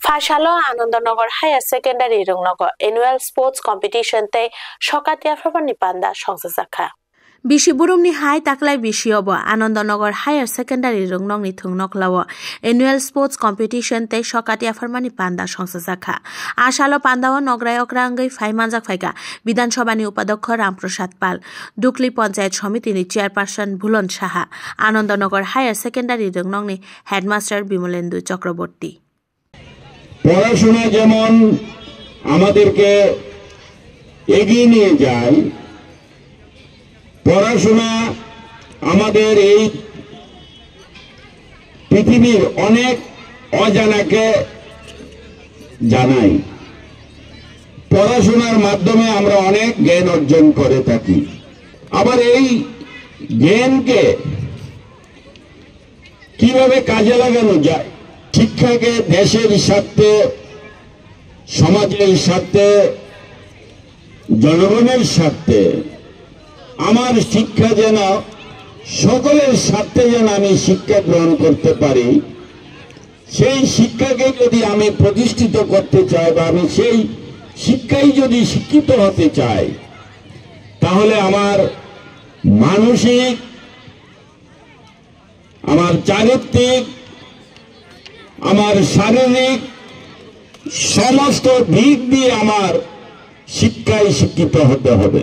ফাশালো Anandanagar higher secondary রংনগর annual sports competition তে সকাতিয়া ফরমানি পান্দা সংসাজাখা বিশি বুরুমনি হাই তাকলাই বিশি অব আনন্দনগর হায়ার সেকেন্ডারি রংনংনি থুংনকলাও এনুয়াল স্পোর্টস কম্পিটিশন তে সকাতিয়া ফরমানি পান্দা সংসাজাখা আশালো পান্দাও নগরায় অক্রাঙ্গই ফাইমানজাক ফাইকা বিধানসভানি উপাধ্যক্ষ রামপ্রসাদ পাল ডুকলি পঞ্চায়েত সমিতিনি chairperson Bhulan Saha Anandanagar higher secondary রংনংনি হেডমাস্টার বিমলেন্দু চক্রবর্তী। পড়াশোনা যেমন আমাদেরকে এগিয়ে নিয়ে যায়, পড়াশোনা আমাদের এই পৃথিবীর অনেক অজানাকে জানায়। পড়াশোনার মাধ্যমে আমরা অনেক জ্ঞান অর্জন করে থাকি। আবার এই জ্ঞানকে কিভাবে কাজে লাগানো যায়, শিক্ষাকে দেশের স্বার্থে, সমাজের স্বার্থে, জনগণের স্বার্থে, আমার শিক্ষা যেন সকলের স্বার্থে যেন আমি শিক্ষা গ্রহণ করতে পারি, সেই শিক্ষাকে যদি আমি প্রতিষ্ঠিত করতে চাই বা আমি সেই শিক্ষায় যদি শিক্ষিত হতে চাই, তাহলে আমার মানসিক, আমার চারিত্রিক, আমার শারীরিক সমস্ত দিক দিয়ে আমার শিক্ষায় শিক্ষিত হতে হবে।